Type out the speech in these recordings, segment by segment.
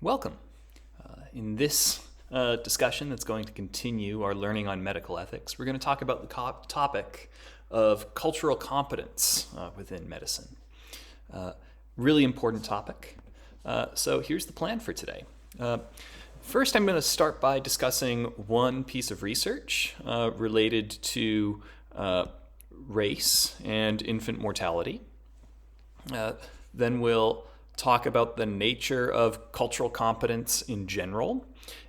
Welcome. In this discussion that's going to continue our learning on medical ethics, we're going to talk about the topic of cultural competence within medicine. Really important topic. So here's the plan for today. First, I'm going to start by discussing one piece of research related to race and infant mortality. Then we'll talk about the nature of cultural competence in general,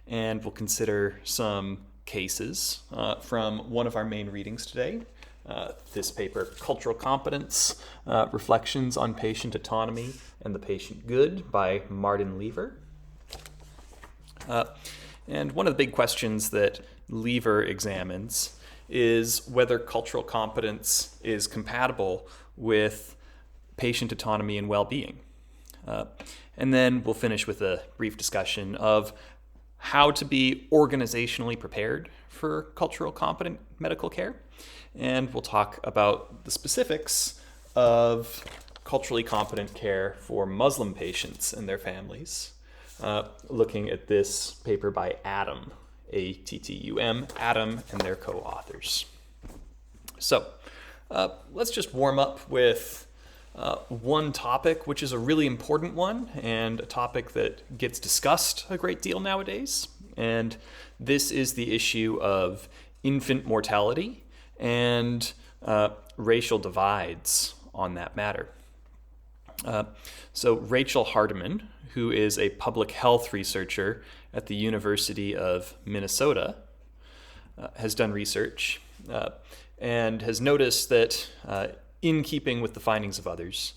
and we'll consider some cases from one of our main readings today. This paper, Cultural Competence, Reflections on Patient Autonomy and the Patient Good by Martin Lever. And one of the big questions that Lever examines is whether cultural competence is compatible with patient autonomy and well-being. And then we'll finish with a brief discussion of how to be organizationally prepared for cultural competent medical care. And we'll talk about the specifics of culturally competent care for Muslim patients and their families, looking at this paper by Adam, A-T-T-U-M, Adam and their co-authors. So let's just warm up with one topic, which is a really important one and a topic that gets discussed a great deal nowadays. And this is the issue of infant mortality and racial divides on that matter. So Rachel Hardiman, who is a public health researcher at the University of Minnesota, has done research and has noticed that in keeping with the findings of others,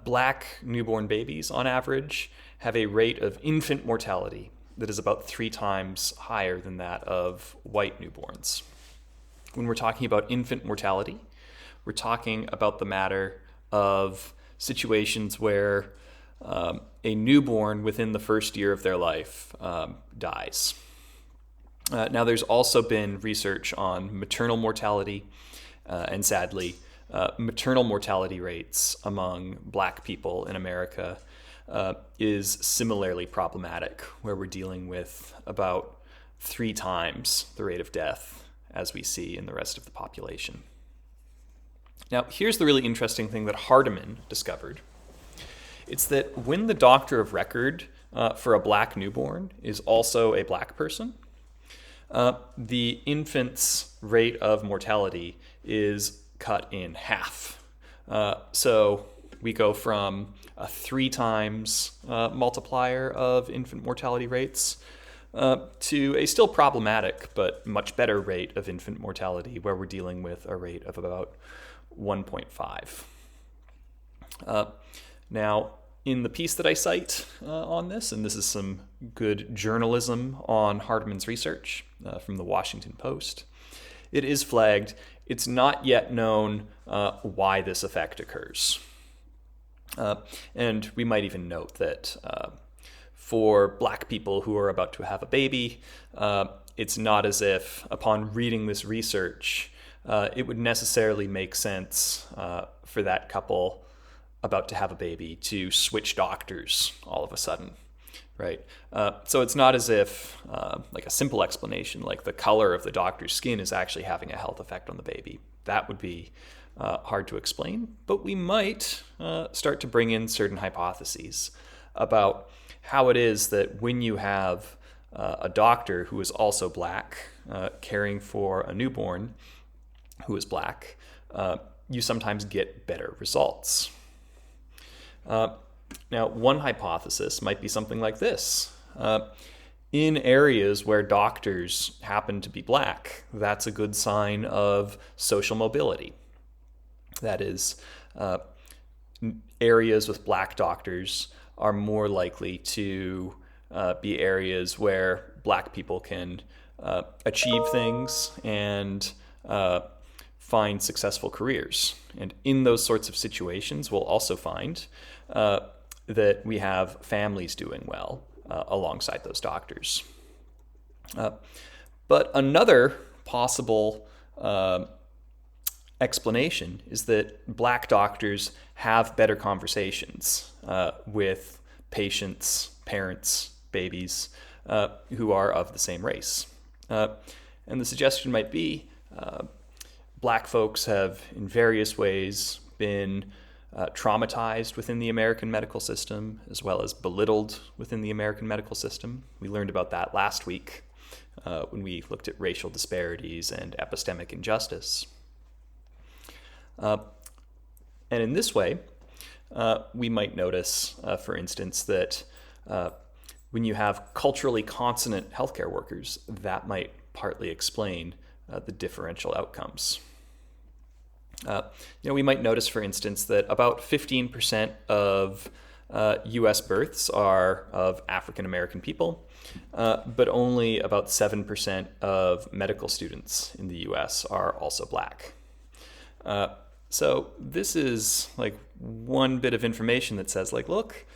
black newborn babies, on average, have a rate of infant mortality that is about 3 times higher than that of white newborns. When we're talking about infant mortality, we're talking about the matter of situations where a newborn within the first year of their life dies. Now, there's also been research on maternal mortality, and sadly, maternal mortality rates among black people in America is similarly problematic, where we're dealing with about 3 times the rate of death as we see in the rest of the population. Now, here's the really interesting thing that Hardiman discovered. It's that when the doctor of record for a black newborn is also a black person, the infant's rate of mortality is cut in half. So we go from a 3 times multiplier of infant mortality rates to a still problematic but much better rate of infant mortality, where we're dealing with a rate of about 1.5. Now, in the piece that I cite on this, and this is some good journalism on Hardiman's research from the Washington Post, it is flagged it's not yet known why this effect occurs. And we might even note that for black people who are about to have a baby, it's not as if upon reading this research, it would necessarily make sense for that couple about to have a baby to switch doctors all of a sudden. Right. So it's not as if like a simple explanation, like the color of the doctor's skin is actually having a health effect on the baby. That would be hard to explain, but we might start to bring in certain hypotheses about how it is that when you have a doctor who is also black caring for a newborn who is black, you sometimes get better results. Now, one hypothesis might be something like this. In areas where doctors happen to be black, that's a good sign of social mobility. That is, areas with black doctors are more likely to be areas where black people can achieve things and find successful careers. And in those sorts of situations, we'll also find that we have families doing well alongside those doctors. But another possible explanation is that black doctors have better conversations with patients, parents' babies who are of the same race. And the suggestion might be black folks have in various ways been traumatized within the American medical system, as well as belittled within the American medical system. We learned about that last week when we looked at racial disparities and epistemic injustice. And in this way, we might notice, for instance, that when you have culturally consonant healthcare workers, that might partly explain the differential outcomes. We might notice, for instance, that about 15% of U.S. births are of African American people, but only about 7% of medical students in the U.S. are also black. So this is like one bit of information that says, like, look,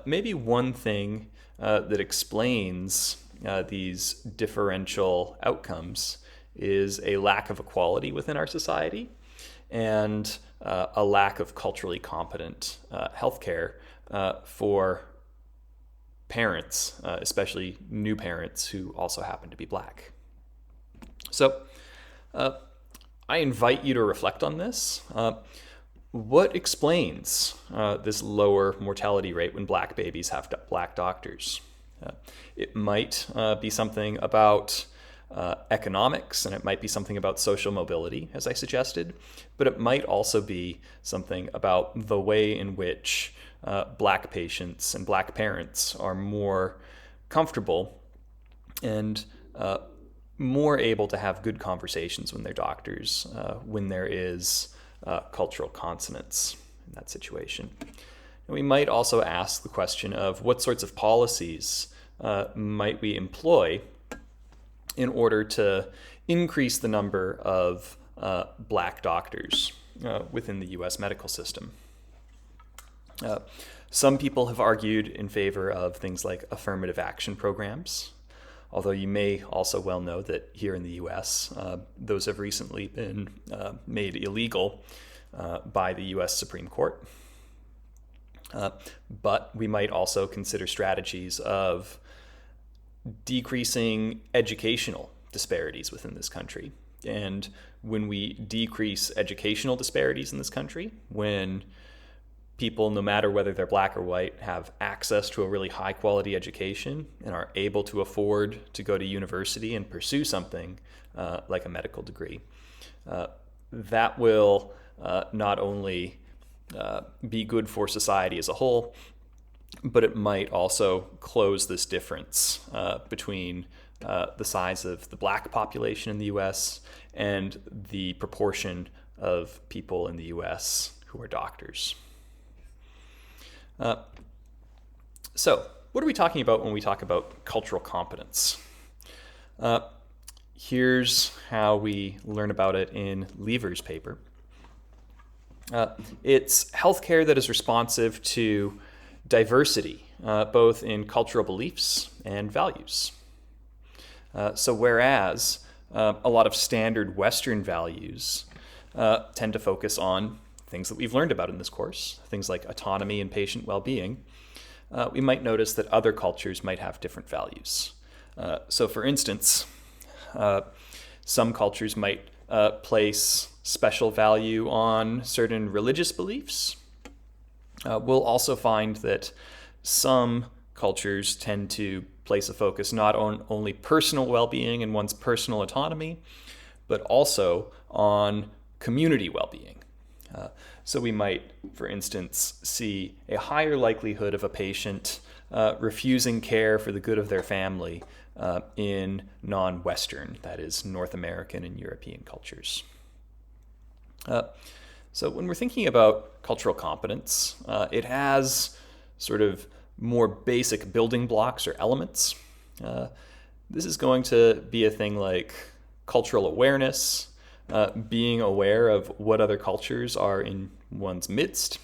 maybe one thing that explains these differential outcomes is a lack of equality within our society and a lack of culturally competent healthcare for parents, especially new parents who also happen to be black. So I invite you to reflect on this. What explains this lower mortality rate when black babies have black doctors? It might be something about economics, and it might be something about social mobility, as I suggested, but it might also be something about the way in which black patients and black parents are more comfortable and more able to have good conversations with their doctors when there is cultural consonance in that situation. And we might also ask the question of what sorts of policies might we employ in order to increase the number of black doctors within the U.S. medical system. Some people have argued in favor of things like affirmative action programs, although you may also well know that here in the U.S., those have recently been made illegal by the U.S. Supreme Court. But we might also consider strategies of decreasing educational disparities within this country. And when we decrease educational disparities in this country, when people, no matter whether they're black or white, have access to a really high quality education and are able to afford to go to university and pursue something like a medical degree, that will not only be good for society as a whole, but it might also close this difference between the size of the black population in the U.S. and the proportion of people in the U.S. who are doctors. So, what are we talking about when we talk about cultural competence? Here's how we learn about it in Lever's paper. It's healthcare that is responsive to diversity, both in cultural beliefs and values. So whereas a lot of standard Western values tend to focus on things that we've learned about in this course, things like autonomy and patient well-being, we might notice that other cultures might have different values. So for instance, some cultures might place special value on certain religious beliefs. We'll also find that some cultures tend to place a focus not on only personal well-being and one's personal autonomy, but also on community well-being. So we might, for instance, see a higher likelihood of a patient refusing care for the good of their family in non-Western, that is, North American and European cultures. So when we're thinking about cultural competence, it has sort of more basic building blocks or elements. This is going to be a thing like cultural awareness, being aware of what other cultures are in one's midst,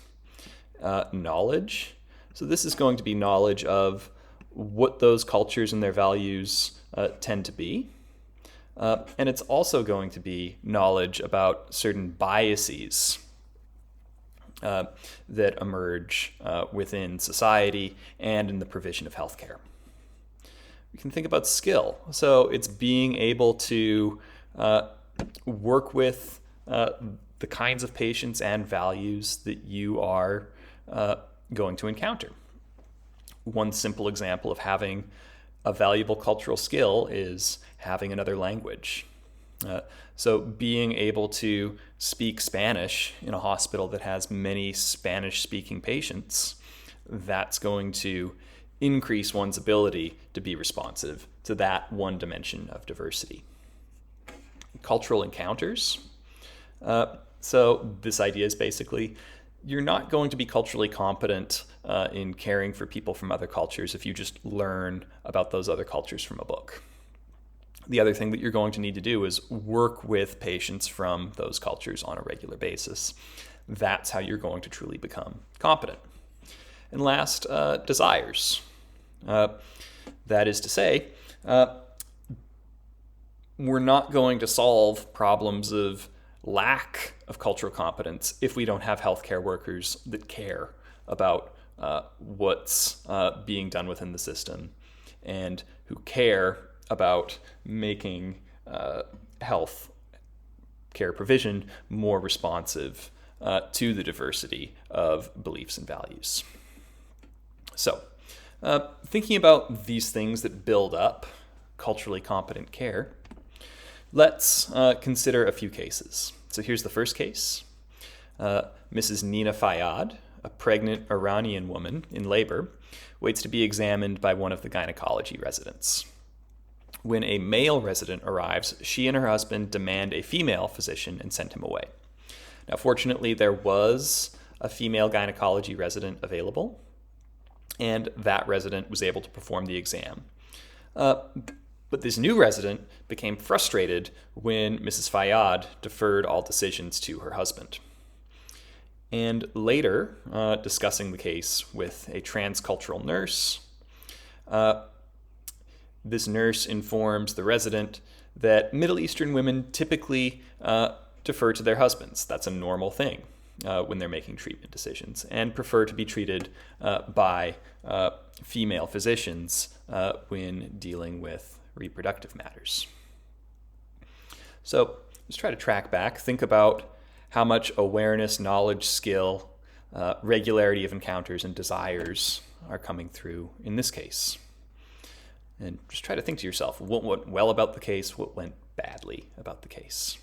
knowledge. So this is going to be knowledge of what those cultures and their values tend to be. And it's also going to be knowledge about certain biases that emerge within society and in the provision of healthcare. We can think about skill. So it's being able to work with the kinds of patients and values that you are going to encounter. One simple example of having a valuable cultural skill is having another language. So being able to speak Spanish in a hospital that has many Spanish-speaking patients, that's going to increase one's ability to be responsive to that one dimension of diversity. Cultural encounters. So this idea is basically, you're not going to be culturally competent in caring for people from other cultures if you just learn about those other cultures from a book. The other thing that you're going to need to do is work with patients from those cultures on a regular basis. That's how you're going to truly become competent. And last, desires. That is to say, we're not going to solve problems of lack of cultural competence if we don't have healthcare workers that care about what's being done within the system and who care about making health care provision more responsive to the diversity of beliefs and values. So, thinking about these things that build up culturally competent care, let's consider a few cases. So here's the first case. Mrs. Nina Fayyad, a pregnant Iranian woman in labor, waits to be examined by one of the gynecology residents. When a male resident arrives, she and her husband demand a female physician and send him away. Now, fortunately, there was a female gynecology resident available, and that resident was able to perform the exam. But this new resident became frustrated when Mrs. Fayyad deferred all decisions to her husband. And later, discussing the case with a transcultural nurse, this nurse informs the resident that Middle Eastern women typically defer to their husbands. That's a normal thing when they're making treatment decisions, and prefer to be treated by female physicians when dealing with reproductive matters. So let's try to track back, think about how much awareness, knowledge, skill, regularity of encounters, and desires are coming through in this case. And just try to think to yourself, what went well about the case, what went badly about the case.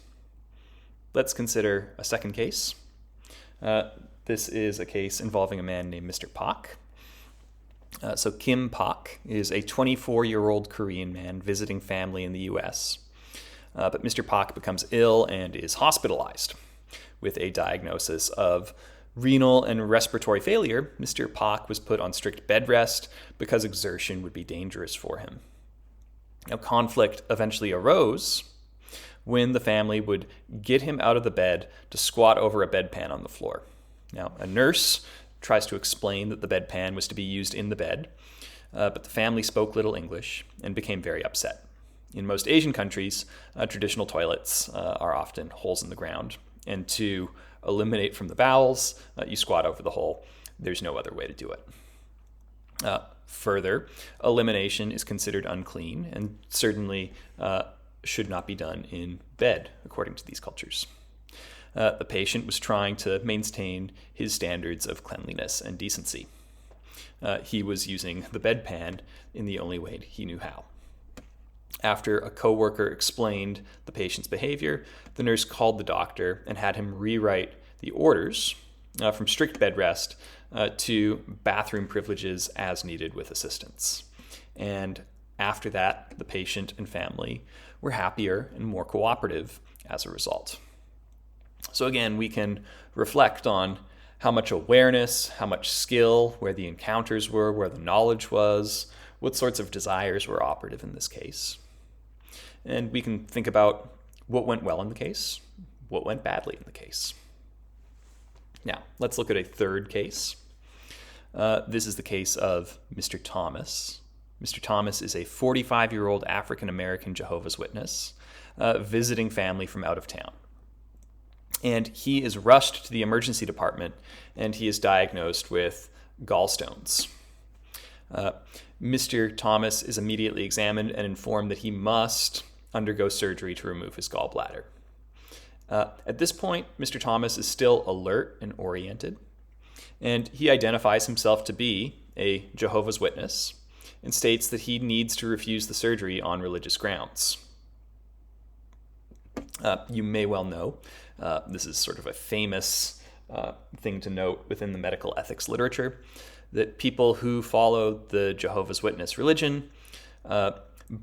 Let's consider a second case. This is a case involving a man named Mr. Pak. So Kim Pak is a 24-year-old Korean man visiting family in the U.S. But Mr. Pak becomes ill and is hospitalized. With a diagnosis of renal and respiratory failure, Mr. Pak was put on strict bed rest because exertion would be dangerous for him. Now, conflict eventually arose when the family would get him out of the bed to squat over a bedpan on the floor. Now, a nurse tries to explain that the bedpan was to be used in the bed, but the family spoke little English and became very upset. In most Asian countries, traditional toilets are often holes in the ground, and to eliminate from the bowels, you squat over the hole. There's no other way to do it. Further, elimination is considered unclean and certainly should not be done in bed, according to these cultures. The patient was trying to maintain his standards of cleanliness and decency. He was using the bedpan in the only way he knew how. After a coworker explained the patient's behavior, the nurse called the doctor and had him rewrite the orders from strict bed rest to bathroom privileges as needed with assistance. And after that, the patient and family were happier and more cooperative as a result. So again, we can reflect on how much awareness, how much skill, where the encounters were, where the knowledge was, what sorts of desires were operative in this case. And we can think about what went well in the case, what went badly in the case. Now, let's look at a third case. This is the case of Mr. Thomas. Mr. Thomas is a 45-year-old African-American Jehovah's Witness visiting family from out of town. And he is rushed to the emergency department, and he is diagnosed with gallstones. Mr. Thomas is immediately examined and informed that he must undergo surgery to remove his gallbladder. At this point, Mr. Thomas is still alert and oriented, and he identifies himself to be a Jehovah's Witness and states that he needs to refuse the surgery on religious grounds. You may well know, this is sort of a famous thing to note within the medical ethics literature, that people who follow the Jehovah's Witness religion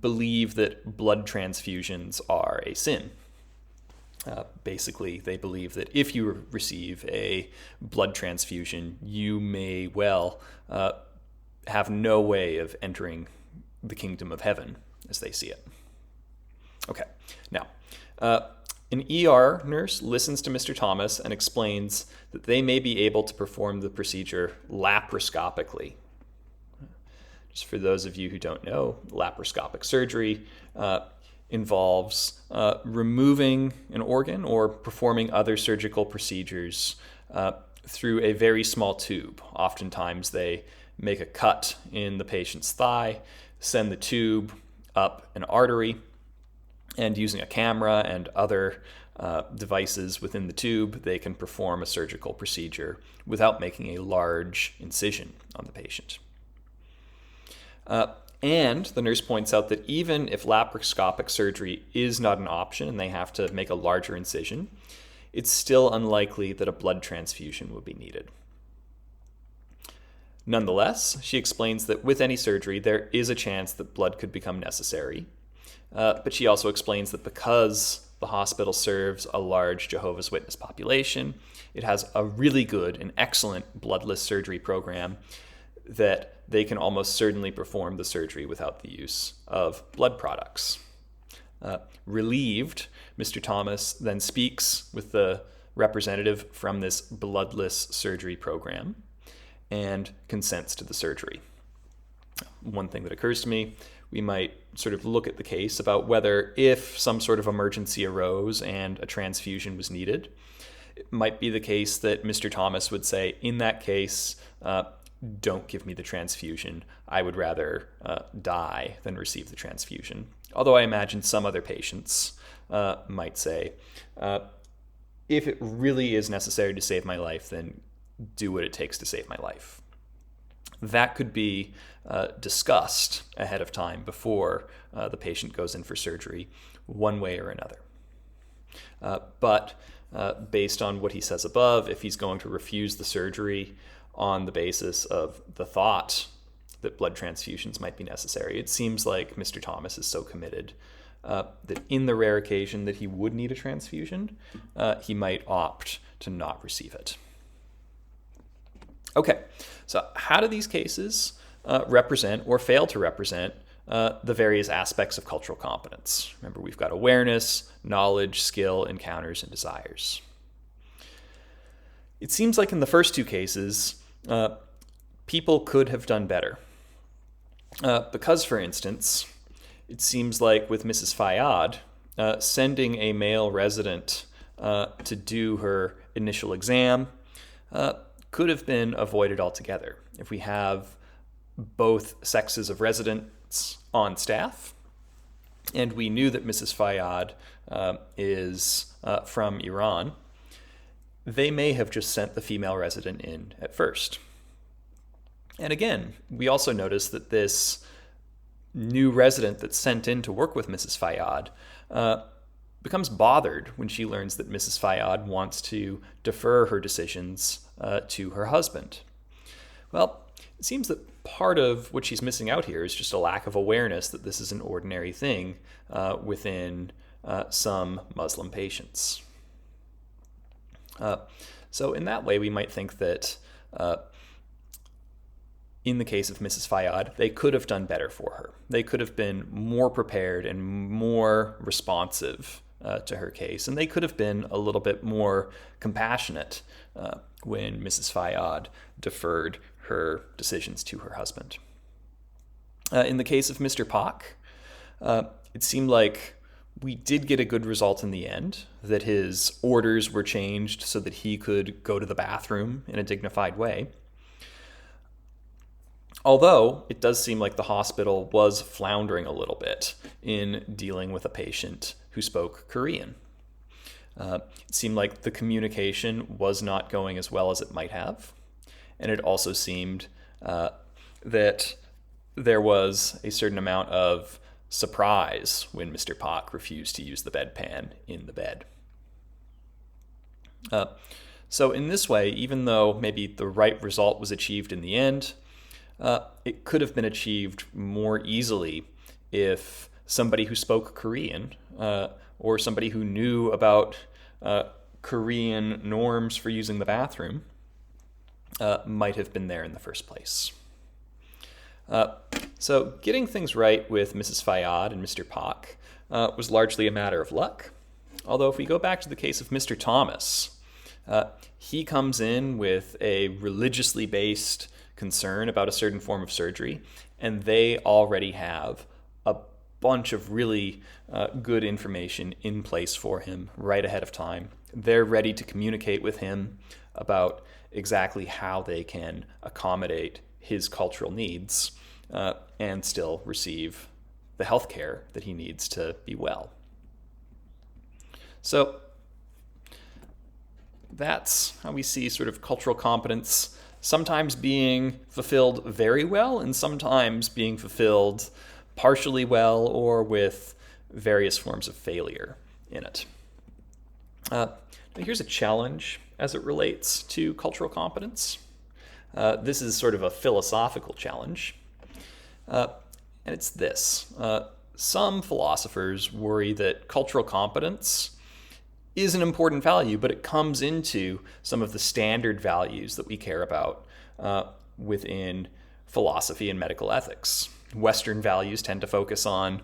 believe that blood transfusions are a sin. Basically, they believe that if you receive a blood transfusion, you may well have no way of entering the kingdom of heaven as they see it. Okay, now, an ER nurse listens to Mr. Thomas and explains that they may be able to perform the procedure laparoscopically. Just for those of you who don't know, laparoscopic surgery involves removing an organ or performing other surgical procedures through a very small tube. Oftentimes they make a cut in the patient's thigh, send the tube up an artery, and using a camera and other devices within the tube, they can perform a surgical procedure without making a large incision on the patient. And the nurse points out that even if laparoscopic surgery is not an option and they have to make a larger incision, it's still unlikely that a blood transfusion would be needed. Nonetheless, she explains that with any surgery, there is a chance that blood could become necessary. But she also explains that because the hospital serves a large Jehovah's Witness population, it has a really good and excellent bloodless surgery program that they can almost certainly perform the surgery without the use of blood products. Relieved, Mr. Thomas then speaks with the representative from this bloodless surgery program and consents to the surgery. One thing that occurs to me, we might sort of look at the case about whether if some sort of emergency arose and a transfusion was needed, it might be the case that Mr. Thomas would say, in that case, don't give me the transfusion. I would rather die than receive the transfusion. Although I imagine some other patients might say, if it really is necessary to save my life, then do what it takes to save my life. That could be discussed ahead of time before the patient goes in for surgery, one way or another. But based on what he says above, if he's going to refuse the surgery on the basis of the thought that blood transfusions might be necessary, it seems like Mr. Thomas is so committed that in the rare occasion that he would need a transfusion, he might opt to not receive it. Okay, so how do these cases represent or fail to represent the various aspects of cultural competence? Remember, we've got awareness, knowledge, skill, encounters, and desires. It seems like in the first two cases, people could have done better. Because, for instance, it seems like with Mrs. Fayyad, sending a male resident to do her initial exam could have been avoided altogether. If we have both sexes of residents on staff, and we knew that Mrs. Fayyad is from Iran, they may have just sent the female resident in at first. And again, we also notice that this new resident that's sent in to work with Mrs. Fayyad becomes bothered when she learns that Mrs. Fayyad wants to defer her decisions to her husband. Well, it seems that part of what she's missing out here is just a lack of awareness that this is an ordinary thing within some Muslim patients. So in that way, we might think that in the case of Mrs. Fayyad, they could have done better for her. They could have been more prepared and more responsive to her case, and they could have been a little bit more compassionate when Mrs. Fayyad deferred her decisions to her husband. In the case of Mr. Pak, it seemed like We did get a good result in the end, that his orders were changed so that he could go to the bathroom in a dignified way. Although it does seem like the hospital was floundering a little bit in dealing with a patient who spoke Korean. It seemed like the communication was not going as well as it might have. And it also seemed that there was a certain amount of surprise when Mr. Pak refused to use the bedpan in the bed. So in this way, even though maybe the right result was achieved in the end, it could have been achieved more easily if somebody who spoke Korean or somebody who knew about Korean norms for using the bathroom might have been there in the first place. So getting things right with Mrs. Fayyad and Mr. Pak was largely a matter of luck. Although if we go back to the case of Mr. Thomas, he comes in with a religiously based concern about a certain form of surgery, and they already have a bunch of really good information in place for him right ahead of time. They're ready to communicate with him about exactly how they can accommodate his cultural needs and still receive the health care that he needs to be well. So that's how we see sort of cultural competence sometimes being fulfilled very well and sometimes being fulfilled partially well or with various forms of failure in it. Here's a challenge as it relates to cultural competence. This is sort of a philosophical challenge, and it's this. Some philosophers worry that cultural competence is an important value, but it comes into some of the standard values that we care about within philosophy and medical ethics. Western values tend to focus on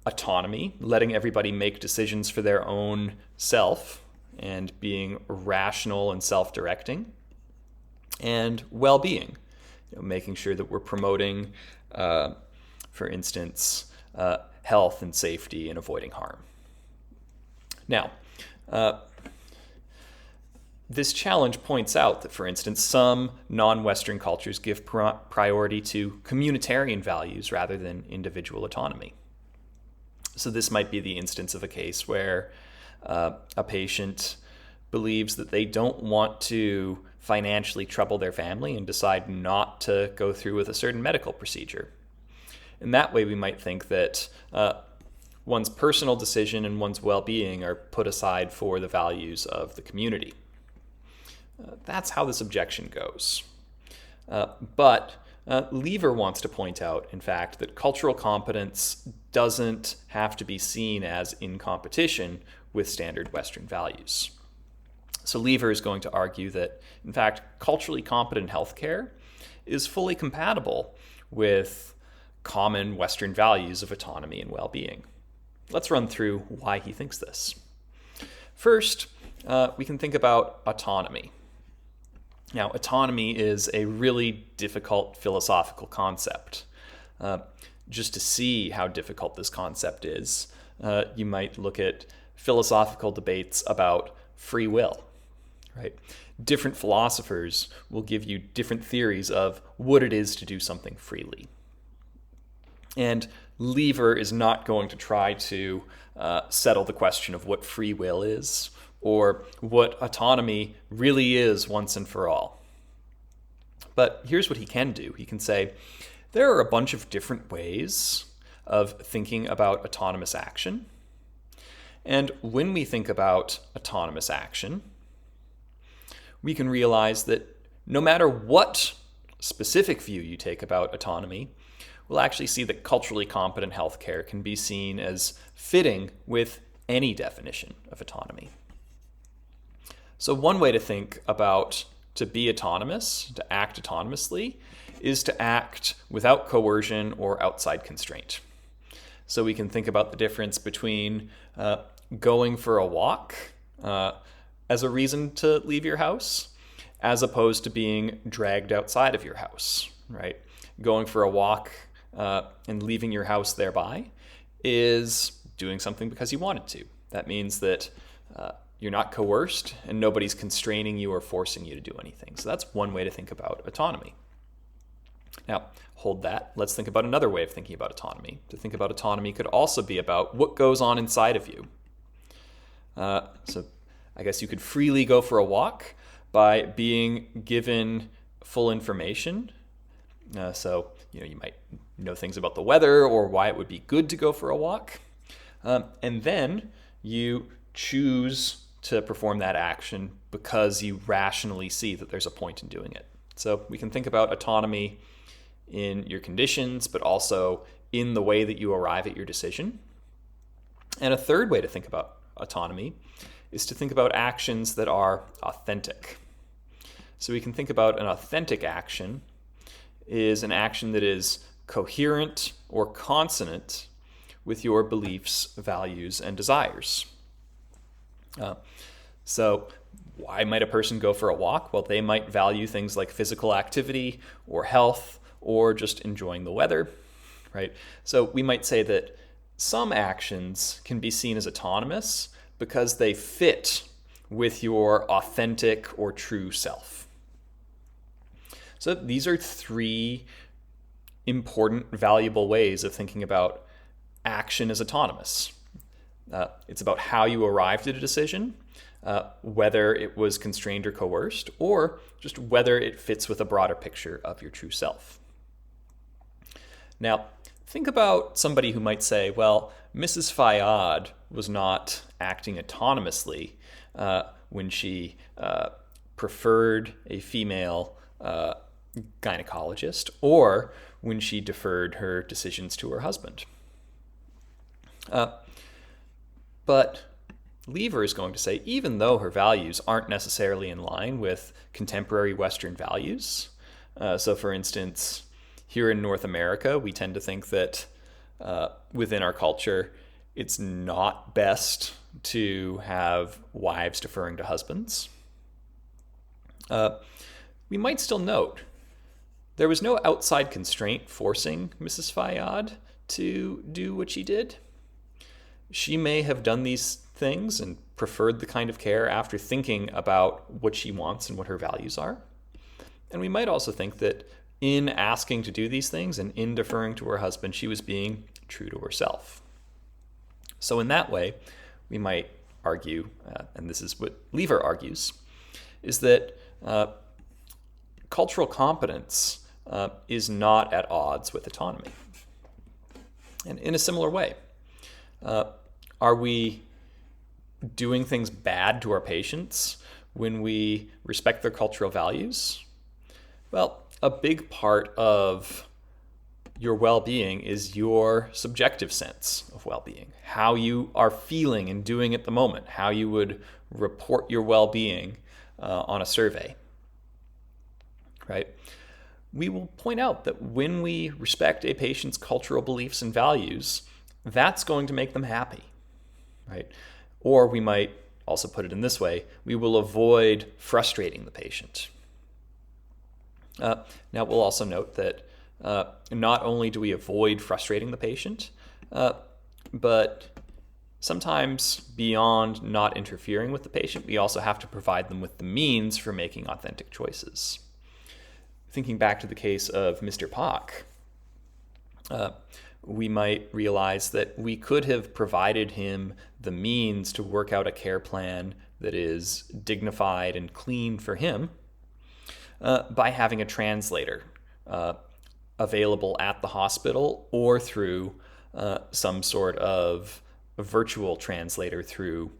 autonomy, letting everybody make decisions for their own self and being rational and self-directing, and well-being, making sure that we're promoting, for instance, health and safety and avoiding harm. Now, this challenge points out that, for instance, some non-Western cultures give priority to communitarian values rather than individual autonomy. So this might be the instance of a case where a patient believes that they don't want to financially trouble their family and decide not to go through with a certain medical procedure. In that way, we might think that one's personal decision and one's well-being are put aside for the values of the community. That's how this objection goes. But Lever wants to point out, in fact, that cultural competence doesn't have to be seen as in competition with standard Western values. So Lever is going to argue that, in fact, culturally competent healthcare is fully compatible with common Western values of autonomy and well-being. Let's run through why he thinks this. First, we can think about autonomy. Now, autonomy is a really difficult philosophical concept. Just to see how difficult this concept is, you might look at philosophical debates about free will, right? Different philosophers will give you different theories of what it is to do something freely. And Lever is not going to try to settle the question of what free will is or what autonomy really is once and for all. But here's what he can do. He can say, there are a bunch of different ways of thinking about autonomous action. And when we think about autonomous action, we can realize that no matter what specific view you take about autonomy, we'll actually see that culturally competent healthcare can be seen as fitting with any definition of autonomy. So one way to think about to be autonomous, to act autonomously, is to act without coercion or outside constraint. So we can think about the difference between going for a walk as a reason to leave your house, as opposed to being dragged outside of your house, right? Going for a walk and leaving your house thereby is doing something because you wanted to. That means that you're not coerced and nobody's constraining you or forcing you to do anything. So that's one way to think about autonomy. Now, hold that. Let's think about another way of thinking about autonomy. To think about autonomy could also be about what goes on inside of you. So I guess you could freely go for a walk by being given full information. So you might know things about the weather or why it would be good to go for a walk. And then you choose to perform that action because you rationally see that there's a point in doing it. So we can think about autonomy in your conditions, but also in the way that you arrive at your decision. And a third way to think about autonomy is to think about actions that are authentic. So we can think about an authentic action is an action that is coherent or consonant with your beliefs, values, and desires. So why might a person go for a walk? Well, they might value things like physical activity or health or just enjoying the weather, right? So we might say that some actions can be seen as autonomous because they fit with your authentic or true self. So these are three important, valuable ways of thinking about action as autonomous. It's about how you arrived at a decision, whether it was constrained or coerced, or just whether it fits with a broader picture of your true self. Now, think about somebody who might say, well, Mrs. Fayyad was not acting autonomously when she preferred a female gynecologist or when she deferred her decisions to her husband. But Lever is going to say, even though her values aren't necessarily in line with contemporary Western values, so for instance, here in North America, we tend to think that within our culture, it's not best to have wives deferring to husbands. We might still note there was no outside constraint forcing Mrs. Fayyad to do what she did. She may have done these things and preferred the kind of care after thinking about what she wants and what her values are. And we might also think that in asking to do these things and in deferring to her husband, she was being true to herself. So in that way, we might argue, and this is what Lever argues, is that cultural competence is not at odds with autonomy. And in a similar way, are we doing things bad to our patients when we respect their cultural values? Well, a big part of your well-being is your subjective sense of well-being, how you are feeling and doing at the moment, how you would report your well-being on a survey, right? We will point out that when we respect a patient's cultural beliefs and values, that's going to make them happy, right? Or we might also put it in this way, we will avoid frustrating the patient. Now, we'll also note that not only do we avoid frustrating the patient, but sometimes beyond not interfering with the patient, we also have to provide them with the means for making authentic choices. Thinking back to the case of Mr. Pak, we might realize that we could have provided him the means to work out a care plan that is dignified and clean for him by having a translator available at the hospital or through some sort of a virtual translator through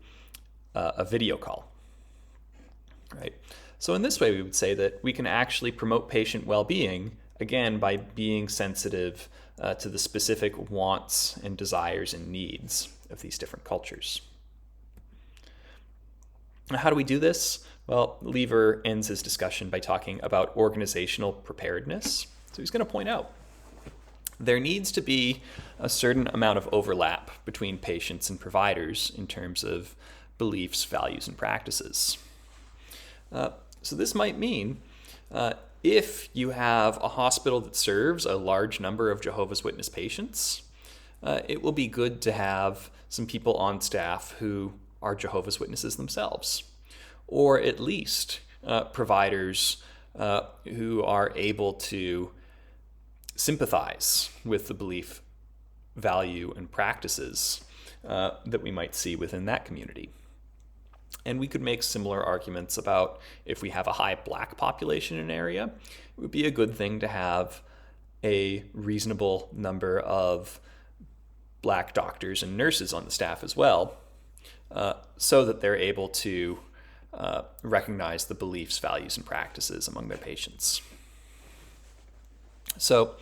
a video call, right? So in this way, we would say that we can actually promote patient well-being, again, by being sensitive to the specific wants and desires and needs of these different cultures. Now, how do we do this? Well, Lever ends his discussion by talking about organizational preparedness. So he's going to point out there needs to be a certain amount of overlap between patients and providers in terms of beliefs, values, and practices. So this might mean if you have a hospital that serves a large number of Jehovah's Witness patients, it will be good to have some people on staff who are Jehovah's Witnesses themselves, or at least providers who are able to sympathize with the belief, value, and practices that we might see within that community. And we could make similar arguments about if we have a high black population in an area, it would be a good thing to have a reasonable number of black doctors and nurses on the staff as well, so that they're able to recognize the beliefs, values, and practices among their patients. So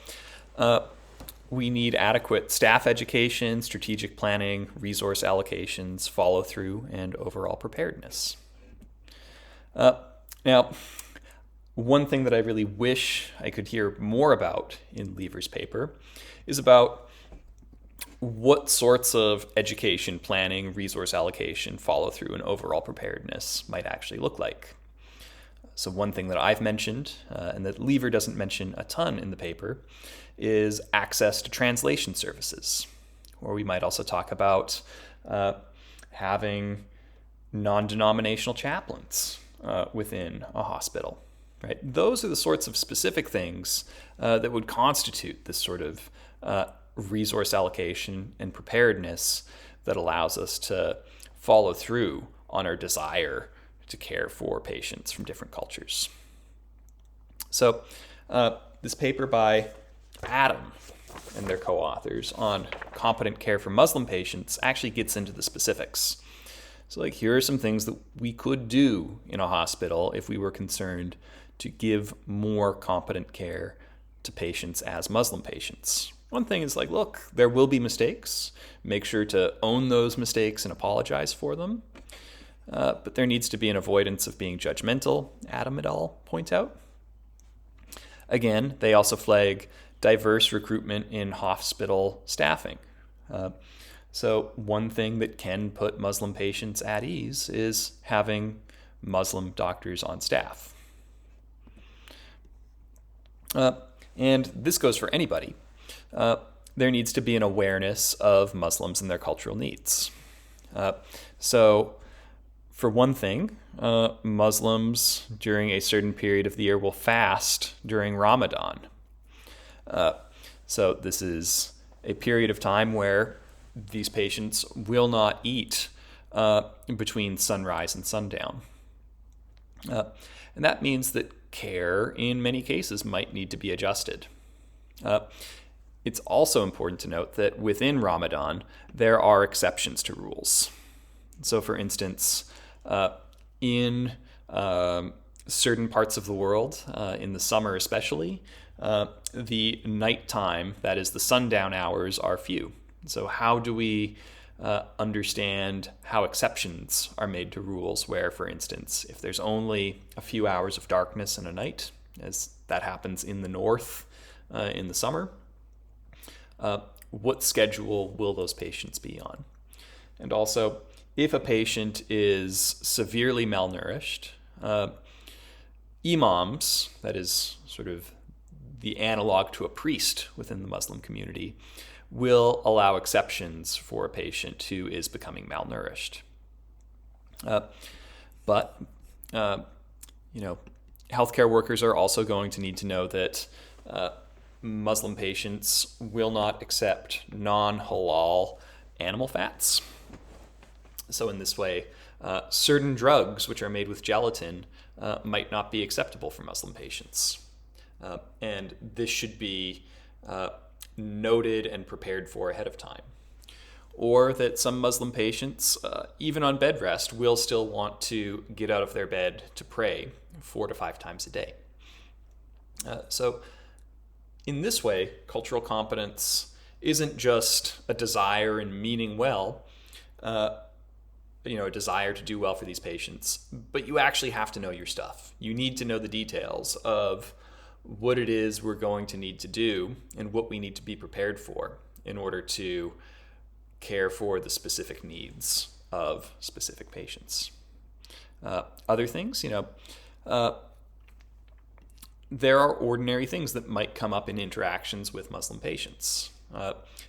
we need adequate staff education, strategic planning, resource allocations, follow-through, and overall preparedness. Now, one thing that I really wish I could hear more about in Lever's paper is about what sorts of education, planning, resource allocation, follow-through, and overall preparedness might actually look like. So one thing that I've mentioned, and that Lever doesn't mention a ton in the paper, is access to translation services. Or we might also talk about having non-denominational chaplains within a hospital. Right? Those are the sorts of specific things that would constitute this sort of resource allocation and preparedness that allows us to follow through on our desire to care for patients from different cultures. So this paper by Adam and their co-authors on competent care for Muslim patients actually gets into the specifics. So here are some things that we could do in a hospital if we were concerned to give more competent care to patients as Muslim patients. One thing is look, there will be mistakes. Make sure to own those mistakes and apologize for them. But there needs to be an avoidance of being judgmental, Adam et al. Point out. Again, they also flag diverse recruitment in hospital staffing. So one thing that can put Muslim patients at ease is having Muslim doctors on staff. And this goes for anybody. There needs to be an awareness of Muslims and their cultural needs. So for one thing, Muslims during a certain period of the year will fast during Ramadan. So this is a period of time where these patients will not eat between sunrise and sundown. And that means that care in many cases might need to be adjusted. It's also important to note that within Ramadan, there are exceptions to rules. So for instance, in certain parts of the world, in the summer especially, the nighttime, that is the sundown hours, are few. So how do we understand how exceptions are made to rules where, for instance, if there's only a few hours of darkness in a night, as that happens in the north in the summer, what schedule will those patients be on? And also, if a patient is severely malnourished, imams, that is sort of the analog to a priest within the Muslim community, will allow exceptions for a patient who is becoming malnourished. But healthcare workers are also going to need to know that Muslim patients will not accept non-halal animal fats. So in this way, certain drugs which are made with gelatin might not be acceptable for Muslim patients. And this should be noted and prepared for ahead of time. Or that some Muslim patients, even on bed rest, will still want to get out of their bed to pray 4 to 5 times a day. So in this way, cultural competence isn't just a desire and meaning well, a desire to do well for these patients, but you actually have to know your stuff. You need to know the details of what it is we're going to need to do and what we need to be prepared for in order to care for the specific needs of specific patients. Other things, there are ordinary things that might come up in interactions with Muslim patients.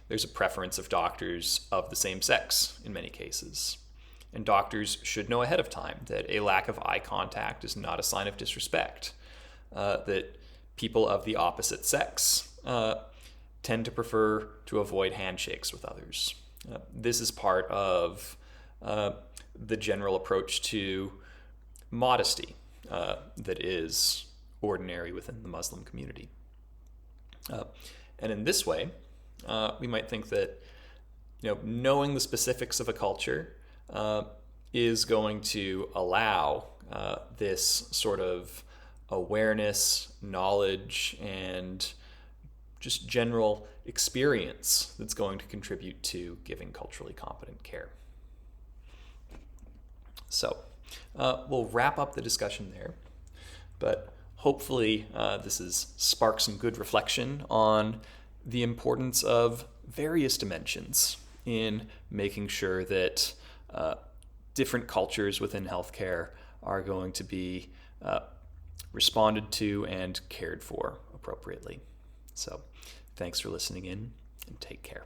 there's a preference of doctors of the same sex in many cases. And doctors should know ahead of time that a lack of eye contact is not a sign of disrespect, that people of the opposite sex tend to prefer to avoid handshakes with others. This is part of the general approach to modesty that is ordinary within the Muslim community. And in this way, we might think that knowing the specifics of a culture is going to allow this sort of awareness, knowledge, and just general experience that's going to contribute to giving culturally competent care. So we'll wrap up the discussion there, but hopefully this has sparked some good reflection on the importance of various dimensions in making sure that different cultures within healthcare are going to be responded to and cared for appropriately. So thanks for listening in, and take care.